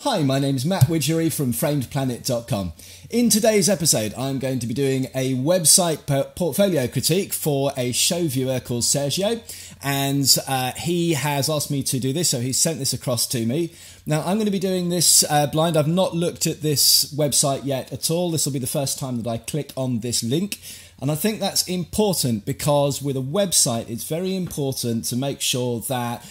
Hi, my name is Matt Widgery from framedplanet.com. In today's episode, I'm going to be doing a website portfolio critique for a show viewer called Sergio, and he has asked me to do this, so he sent this across to me. Now, I'm going to be doing this blind. I've not looked at this website yet at all. This will be the first time that I click on this link. And I think that's important because with a website, it's very important to make sure that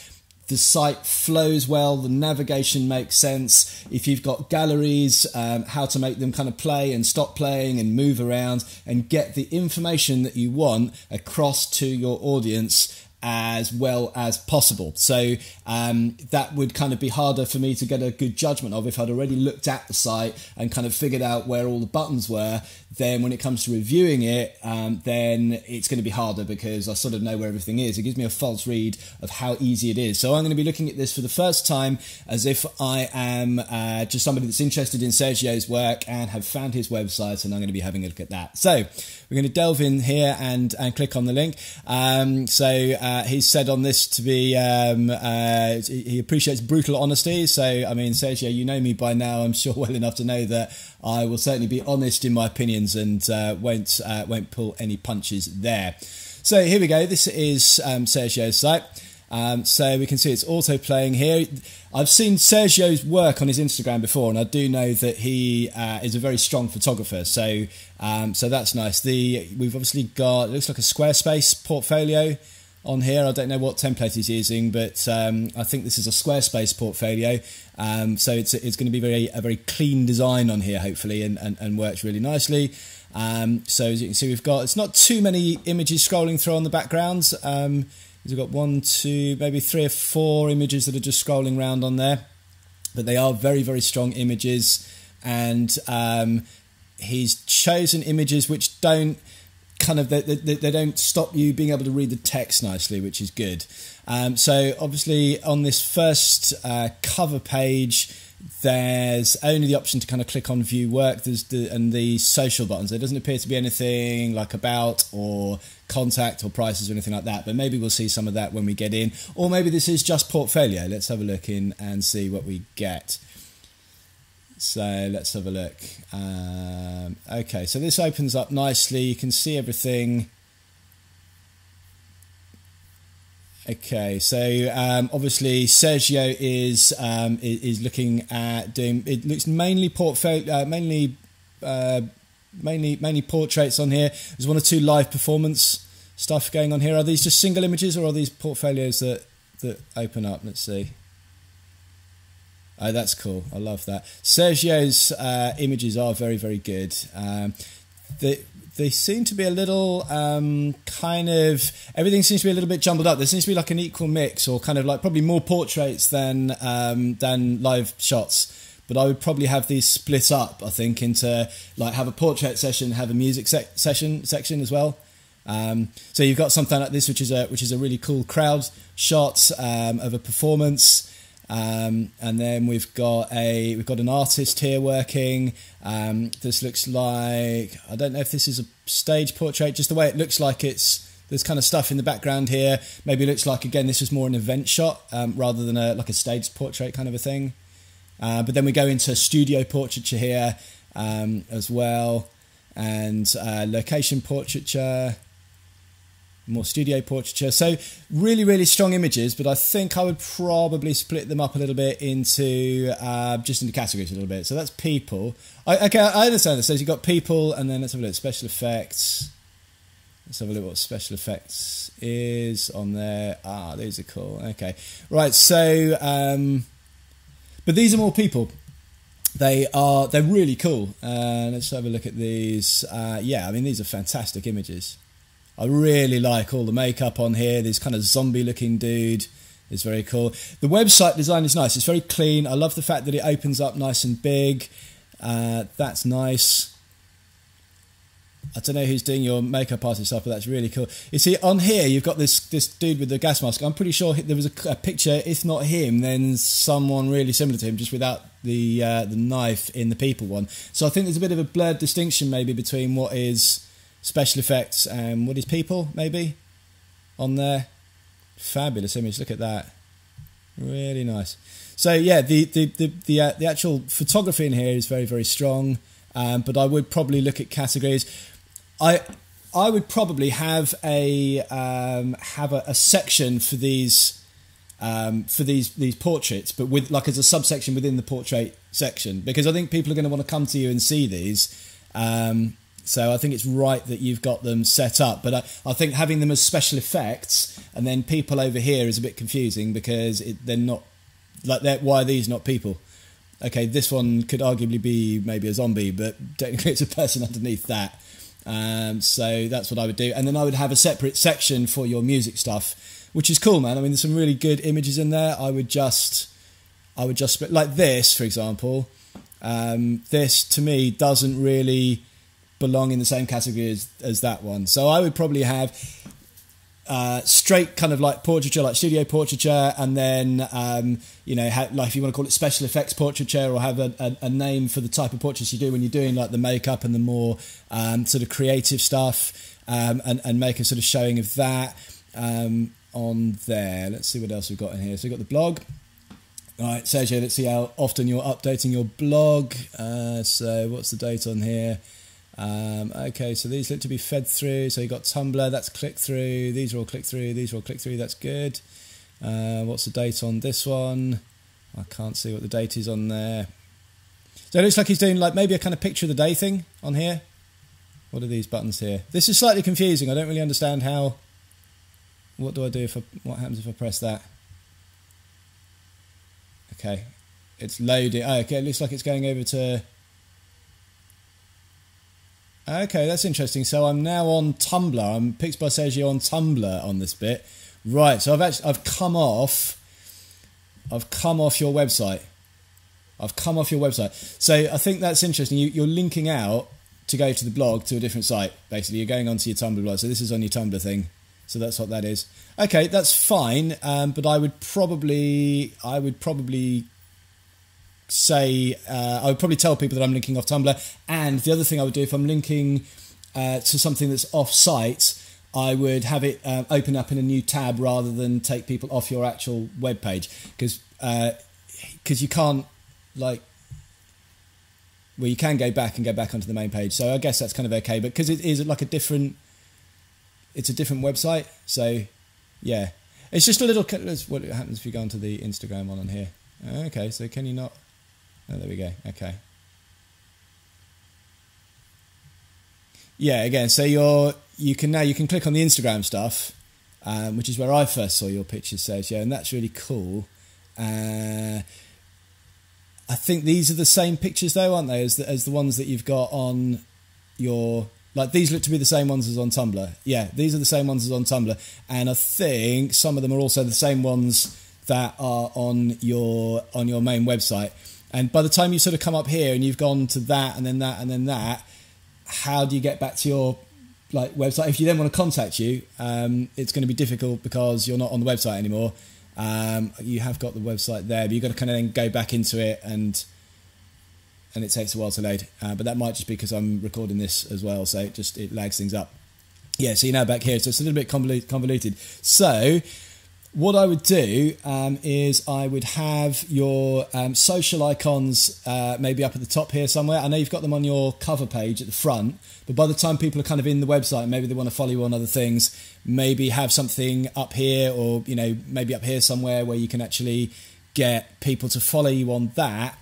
the site flows well, the navigation makes sense. If you've got galleries, how to make them kind of play and stop playing and move around and get the information that you want across to your audience as well as possible. So that would kind of be harder for me to get a good judgment of if I'd already looked at the site and kind of figured out where all the buttons were. Then when it comes to reviewing it, then it's going to be harder because I sort of know where everything is. It gives me a false read of how easy it is. So I'm going to be looking at this for the first time as if I am just somebody that's interested in Sergio's work and have found his website, and I'm going to be having a look at that. So we're going to delve in here and click on the link. He's said on this to be, he appreciates brutal honesty. So, I mean, Sergio, you know me by now, I'm sure well enough to know that I will certainly be honest in my opinions and won't pull any punches there. So here we go. This is Sergio's site. So we can see it's auto playing here. I've seen Sergio's work on his Instagram before, and I do know that he is a very strong photographer. So so that's nice. We've obviously got, it looks like a Squarespace portfolio on here. I don't know what template he's using, but I think this is a Squarespace portfolio. So it's going to be a very clean design on here, hopefully, and works really nicely. So as you can see, we've got, it's not too many images scrolling through on the backgrounds. We've got 1, 2, maybe 3 or 4 images that are just scrolling around on there, but they are very, very strong images, and he's chosen images which don't kind of, they don't stop you being able to read the text nicely, which is good. So obviously on this first cover page, there's only the option to kind of click on view work. There's the social buttons. There doesn't appear to be anything like about or contact or prices or anything like that, but maybe we'll see some of that when we get in, or maybe this is just portfolio. Let's have a look in and see what we get. So let's have a look. Okay, so this opens up nicely. You can see everything. Okay, so obviously Sergio is looking at doing. It looks mainly portfolio, mainly portraits on here. There's 1 or 2 live performance stuff going on here. Are these just single images, or are these portfolios that open up? Let's see. Oh, that's cool. I love that. Sergio's images are very, very good. They seem to be a little kind of, everything seems to be a little bit jumbled up. There seems to be like an equal mix, or kind of like probably more portraits than live shots. But I would probably have these split up, I think, into like have a portrait session, have a music section as well. So you've got something like this, which is a really cool crowd shot of a performance. And then we've got an artist here working. This looks like, I don't know if this is a stage portrait, just the way it looks like there's kind of stuff in the background here. Maybe it looks like, again, this was more an event shot rather than like a staged portrait kind of a thing. But then we go into studio portraiture here as well, and location portraiture. More studio portraiture. So really, really strong images, but I think I would probably split them up a little bit into just into categories a little bit. So that's people. Okay, I understand this. So you've got people, and then let's have a look at special effects. Let's have a look what special effects is on there. Ah, these are cool. Okay, right. So, but these are more people. They're really cool. Let's have a look at these. Yeah, I mean, these are fantastic images. I really like all the makeup on here. This kind of zombie looking dude is very cool. The website design is nice. It's very clean. I love the fact that it opens up nice and big. That's nice. I don't know who's doing your makeup artist stuff, but that's really cool. You see, on here, you've got this dude with the gas mask. I'm pretty sure there was a picture, if not him, then someone really similar to him, just without the knife in the people one. So I think there's a bit of a blurred distinction maybe between what is special effects and what is people, maybe, on there. Fabulous image, look at that. Really nice. So yeah, the actual photography in here is very, very strong. But I would probably look at categories. I would probably have a section for these portraits, but with like as a subsection within the portrait section, because I think people are going to want to come to you and see these. So I think it's right that you've got them set up. But I think having them as special effects and then people over here is a bit confusing, because they're not like why are these not people? Okay, this one could arguably be maybe a zombie, but technically it's a person underneath that. So that's what I would do. And then I would have a separate section for your music stuff, which is cool, man. I mean, there's some really good images in there. I would just split, like this, for example. This, to me, doesn't really belong in the same category as that one. So I would probably have straight kind of like portraiture, like studio portraiture, and then like if you want to call it special effects portraiture, or have a name for the type of portraits you do when you're doing like the makeup and the more sort of creative stuff, and make a sort of showing of that on there. Let's see what else we've got in here. So we've got the blog. All right, Sergio, let's see how often you're updating your blog. So what's the date on here? Okay, so these look to be fed through. So you've got Tumblr, that's click through. These are all click through. These are all click through. That's good. What's the date on this one? I can't see what the date is on there. So it looks like he's doing like maybe a kind of picture of the day thing on here. What are these buttons here? This is slightly confusing. I don't really understand how. What do I do what happens if I press that? Okay, it's loading. Oh, okay, it looks like it's going over to. Okay, that's interesting. So I'm now on Tumblr. I'm Pixed by Sergio on Tumblr on this bit. Right, so I've come off your website. I've come off your website. So I think that's interesting. You're linking out to go to the blog to a different site. Basically, you're going onto your Tumblr blog. So this is on your Tumblr thing. So that's what that is. Okay, that's fine. But I would probably say I would probably tell people that I'm linking off Tumblr. And the other thing I would do if I'm linking to something that's off-site, I would have it open up in a new tab rather than take people off your actual web page, because you can't you can go back onto the main page. So I guess that's kind of okay, but because it is like a different website. So yeah, it's just a little. What happens if you go onto the Instagram one on here? Okay, so can you not? Oh, there we go. Okay. Yeah, again, so you can click on the Instagram stuff, which is where I first saw your pictures, Sergio, and that's really cool. I think these are the same pictures though, aren't they, as the ones that you've got on your. Like, these look to be the same ones as on Tumblr. Yeah, these are the same ones as on Tumblr. And I think some of them are also the same ones that are on your main website. And by the time you sort of come up here and you've gone to that and then that and then that, how do you get back to your website? If you then want to contact you, it's going to be difficult because you're not on the website anymore. You have got the website there, but you've got to kind of then go back into it, and it takes a while to load. But that might just be because I'm recording this as well, so it lags things up. Yeah, so you're now back here, so it's a little bit convoluted. So what I would do is I would have your social icons maybe up at the top here somewhere. I know you've got them on your cover page at the front, but by the time people are kind of in the website, maybe they want to follow you on other things, maybe have something up here, or maybe up here somewhere where you can actually get people to follow you on that.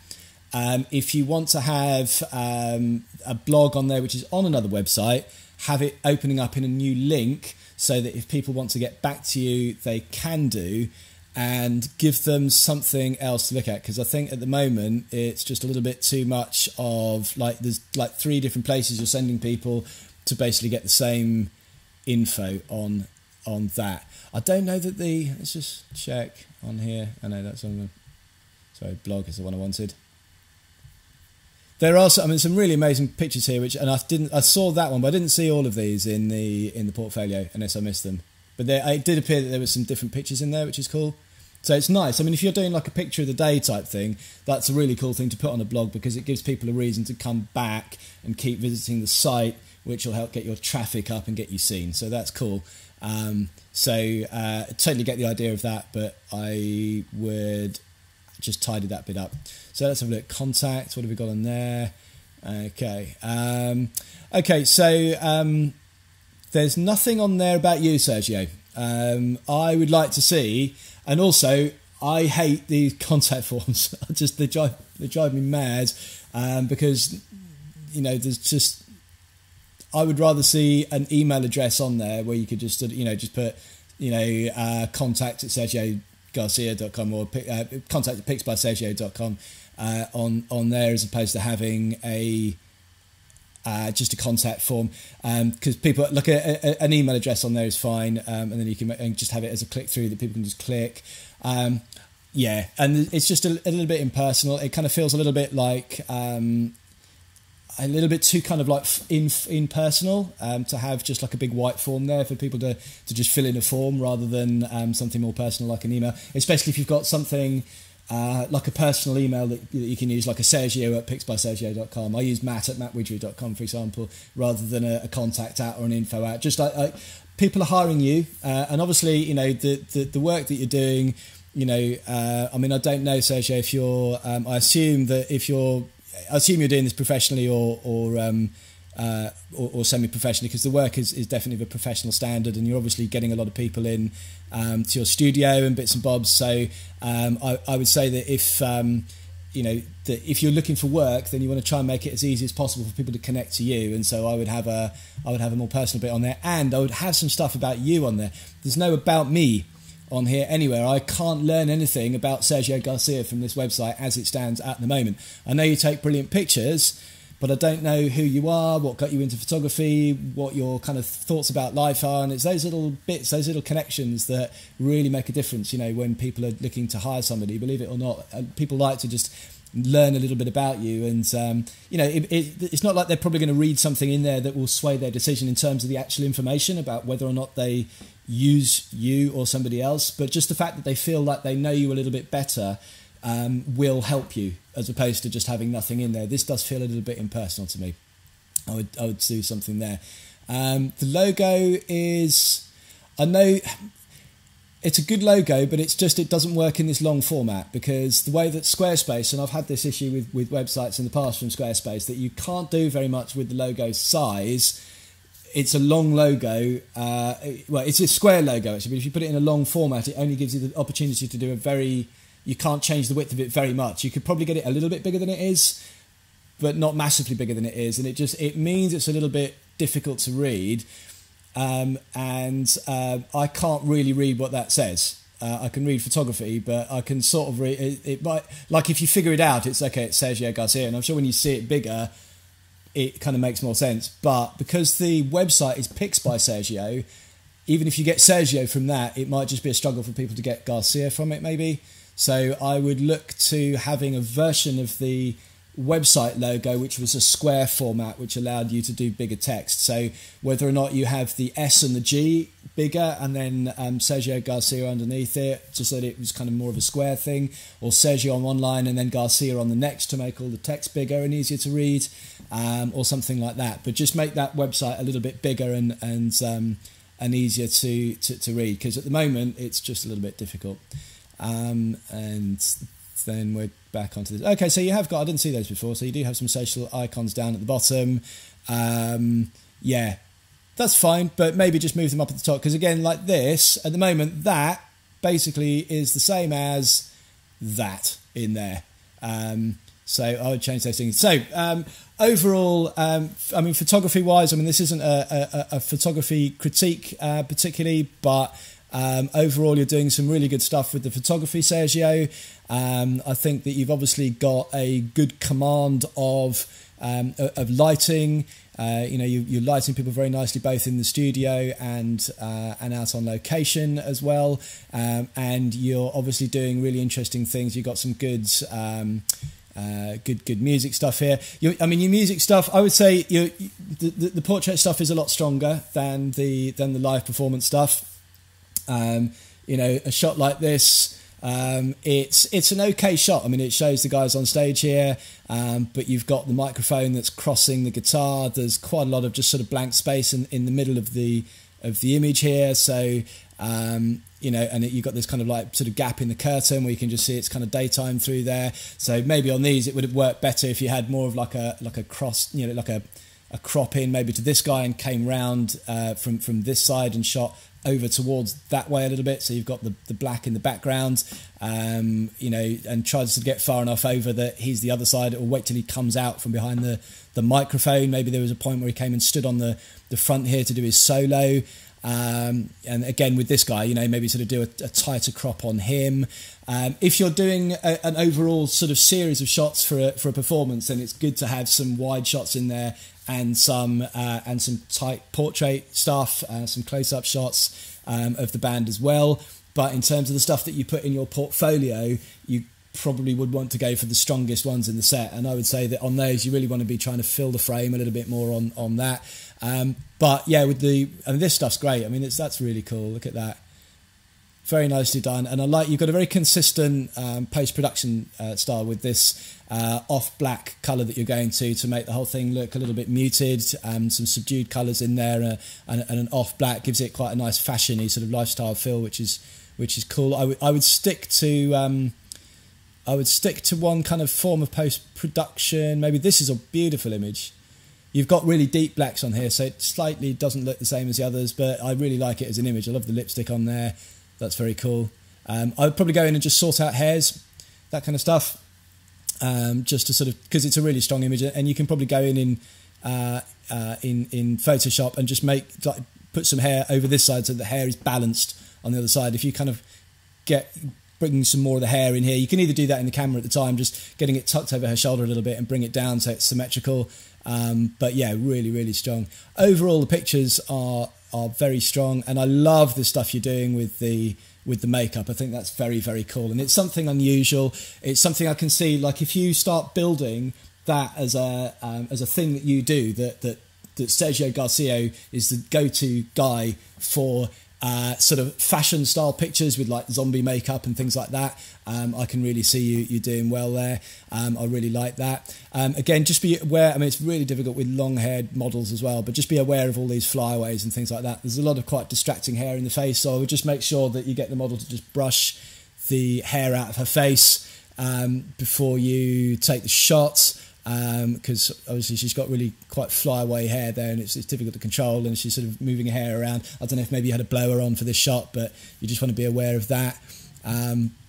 If you want to have a blog on there which is on another website, have it opening up in a new link so that if people want to get back to you, they can do, and give them something else to look at. Because I think at the moment it's just a little bit too much of there's 3 different places you're sending people to basically get the same info on that. I don't know that let's just check on here. I know that's on the, sorry, blog is the one I wanted. There are some really amazing pictures here, I saw that one, but I didn't see all of these in the portfolio unless I missed them. But it did appear that there were some different pictures in there, which is cool. So it's nice. I mean, if you're doing like a picture of the day type thing, that's a really cool thing to put on a blog, because it gives people a reason to come back and keep visiting the site, which will help get your traffic up and get you seen. So that's cool. Totally get the idea of that, but I would just tidy that bit up. So let's have a look. Contact. What have we got on there? Okay. Okay. So there's nothing on there about you, Sergio. I would like to see, and also I hate these contact forms. They drive me mad because there's just. I would rather see an email address on there where you could just put contact at sergiogarcia.com or contact at pixbysergio.com on there, as opposed to having just a contact form, because people look at an email address on there is fine, and then you can just have it as a click through that people can just click. And it's just a little bit impersonal. It kind of feels a little bit like a little bit too kind of like impersonal to have just like a big white form there for people to just fill in a form rather than something more personal like an email, especially if you've got something like a personal email that you can use, like a Sergio at pixbysergio.com. I use Matt at mattwidgery.com, for example, rather than a contact at or an info at. Just like people are hiring you, and obviously the work that you're doing. I mean, I don't know, Sergio, if you're. I assume you're doing this professionally or semi-professionally, because the work is definitely of a professional standard, and you're obviously getting a lot of people in to your studio and bits and bobs. So I would say that if you're looking for work, then you want to try and make it as easy as possible for people to connect to you. And so I would have a more personal bit on there, and I would have some stuff about you on there. There's no about me on here anywhere. I can't learn anything about Sergio Garcia from this website as it stands at the moment. I know you take brilliant pictures, but I don't know who you are, what got you into photography, what your kind of thoughts about life are, and it's those little bits, those little connections that really make a difference. When people are looking to hire somebody, believe it or not, people like to just learn a little bit about you, and it's not like they're probably going to read something in there that will sway their decision in terms of the actual information about whether or not they use you or somebody else, but just the fact that they feel like they know you a little bit better will help you, as opposed to just having nothing in there. This does feel a little bit impersonal to me. I would do something there. The logo is, I know it's a good logo, but it doesn't work in this long format, because the way that Squarespace, and I've had this issue with websites in the past from Squarespace, that you can't do very much with the logo size. It's a long logo. It's a square logo, actually, but if you put it in a long format, it only gives you the opportunity to do you can't change the width of it very much. You could probably get it a little bit bigger than it is, but not massively bigger than it is. And it means it's a little bit difficult to read. I can't really read what that says. I can read photography, but I can sort of read it. Like if you figure it out, it's okay, it's Sergio Garcia. And I'm sure when you see it bigger, it kind of makes more sense. But because the website is Pix by Sergio, even if you get Sergio from that, it might just be a struggle for people to get Garcia from it, maybe. So I would look to having a version of the website logo which was a square format, which allowed you to do bigger text. So whether or not you have the S and the G bigger and then Sergio Garcia underneath it, just so that it was kind of more of a square thing, or Sergio on one line and then Garcia on the next to make all the text bigger and easier to read, or something like that. But just make that website a little bit bigger and easier to read, because at the moment it's just a little bit difficult. And then we're back onto this. Okay, so you have got, I didn't see those before, so you do have some social icons down at the bottom. Yeah, that's fine, but maybe just move them up at the top, because again, like this, at the moment, that basically is the same as that in there. So I would change those things. So overall, I mean, photography-wise, I mean, this isn't a photography critique particularly, but overall, you're doing some really good stuff with the photography, Sergio. I think that you've obviously got a good command of lighting. You're lighting people very nicely, both in the studio and out on location as well. And you're obviously doing really interesting things. You've got some good music stuff here. Your music stuff, I would say, the portrait stuff is a lot stronger than the live performance stuff. A shot like this, it's an okay shot. I mean, it shows the guys on stage here, but you've got the microphone that's crossing the guitar. There's quite a lot of just sort of blank space in the middle of the image here. So you know, and you've got this kind of like sort of gap in the curtain where you can just see it's kind of daytime through there. So maybe on these it would have worked better if you had more of like a cross, you know, like a crop in maybe to this guy and came round from this side and shot over towards that way a little bit, so you've got the black in the background, you know, and tries to get far enough over that he's the other side, or wait till he comes out from behind the microphone. Maybe there was a point where he came and stood on the front here to do his solo. And again with this guy, you know, maybe sort of do a tighter crop on him. If you're doing an overall sort of series of shots for a performance, then it's good to have some wide shots in there and some tight portrait stuff, some close-up shots of the band as well. But in terms of the stuff that you put in your portfolio, you probably would want to go for the strongest ones in the set, and I would say that on those you really want to be trying to fill the frame a little bit more on that. But yeah, with this stuff's great. I mean, that's really cool. Look at that, very nicely done. And I like, you've got a very consistent post-production style with this off black colour that you're going to make the whole thing look a little bit muted. Some subdued colours in there, and an off black gives it quite a nice fashion-y sort of lifestyle feel, which is cool. I would stick to one kind of form of post-production. Maybe this is a beautiful image. You've got really deep blacks on here, so it slightly doesn't look the same as the others, but I really like it as an image. I love the lipstick on there. That's very cool. I would probably go in and just sort out hairs, that kind of stuff, just to sort of, because it's a really strong image, and you can probably go in Photoshop and just put some hair over this side so the hair is balanced on the other side. If you kind of bringing some more of the hair in here, you can either do that in the camera at the time, just getting it tucked over her shoulder a little bit and bring it down so it's symmetrical. But yeah, really, really strong. Overall, the pictures are very strong, and I love the stuff you're doing with the makeup. I think that's very, very cool, and it's something unusual. It's something I can see, like if you start building that as a thing that you do, that Sergio Garcia is the go-to guy for sort of fashion style pictures with like zombie makeup and things like that. I can really see you doing well there. I really like that. Again, just be aware, I mean, it's really difficult with long haired models as well, but just be aware of all these flyaways and things like that. There's a lot of quite distracting hair in the face, so I would just make sure that you get the model to just brush the hair out of her face before you take the shot. Because obviously she's got really quite flyaway hair there, and it's difficult to control, and she's sort of moving her hair around. I don't know if maybe you had a blower on for this shot, but you just want to be aware of that.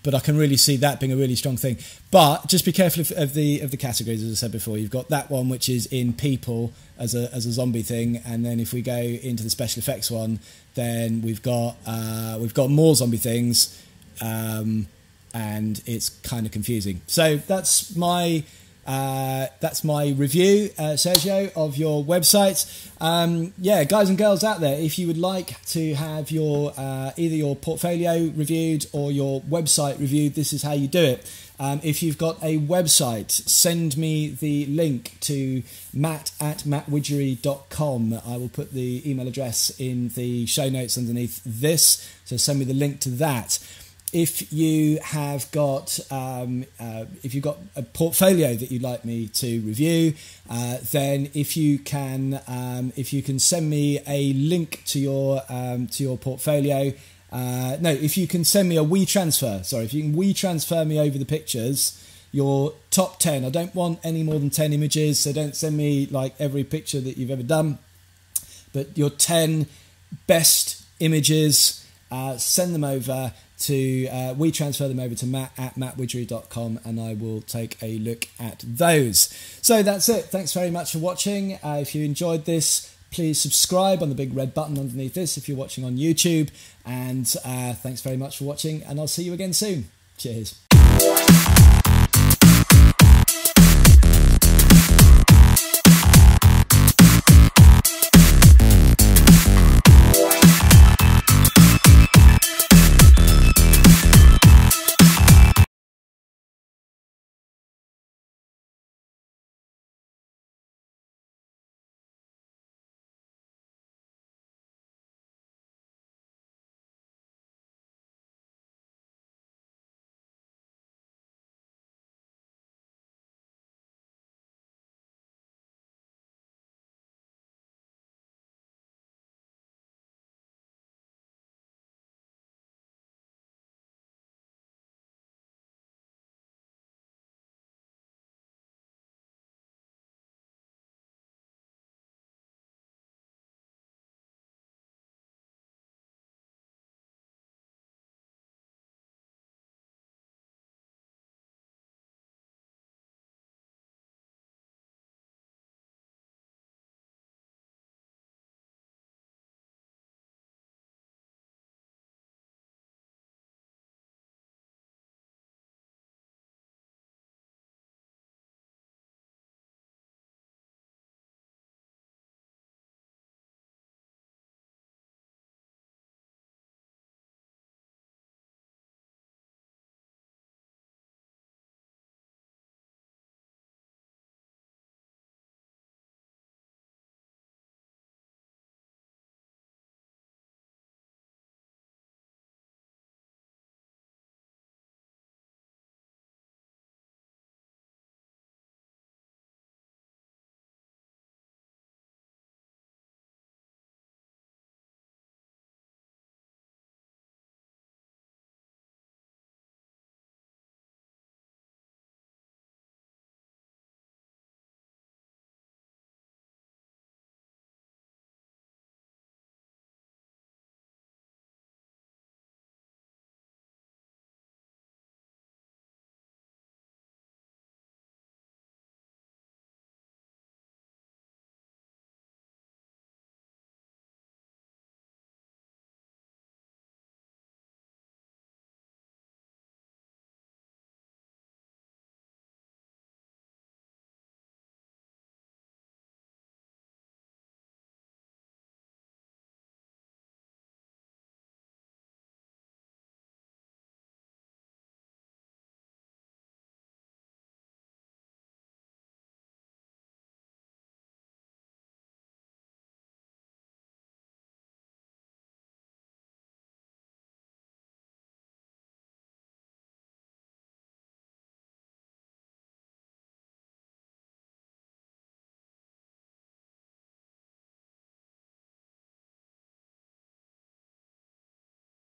But I can really see that being a really strong thing. But just be careful of the categories, as I said before. You've got that one which is in people as a zombie thing, and then if we go into the special effects one, then we've got more zombie things, and it's kind of confusing. So that's my review, Sergio, of your website. Yeah, guys and girls out there, if you would like to have your either your portfolio reviewed or your website reviewed, this is how you do it. If you've got a website, send me the link to matt@mattwidgery.com. I will put the email address in the show notes underneath this, so send me the link to that. If you have got if you've got a portfolio that you'd like me to review, then if you can send me a link to your portfolio, if you can send me a WeTransfer. Sorry, if you can WeTransfer me over the pictures, your top 10. I don't want any more than 10 images, so don't send me like every picture that you've ever done, but your 10 best images. Send them over to, we transfer them over to matt@mattwidgery.com, and I will take a look at those. So that's it. Thanks very much for watching. If you enjoyed this, please subscribe on the big red button underneath this if you're watching on YouTube. And thanks very much for watching, and I'll see you again soon. Cheers.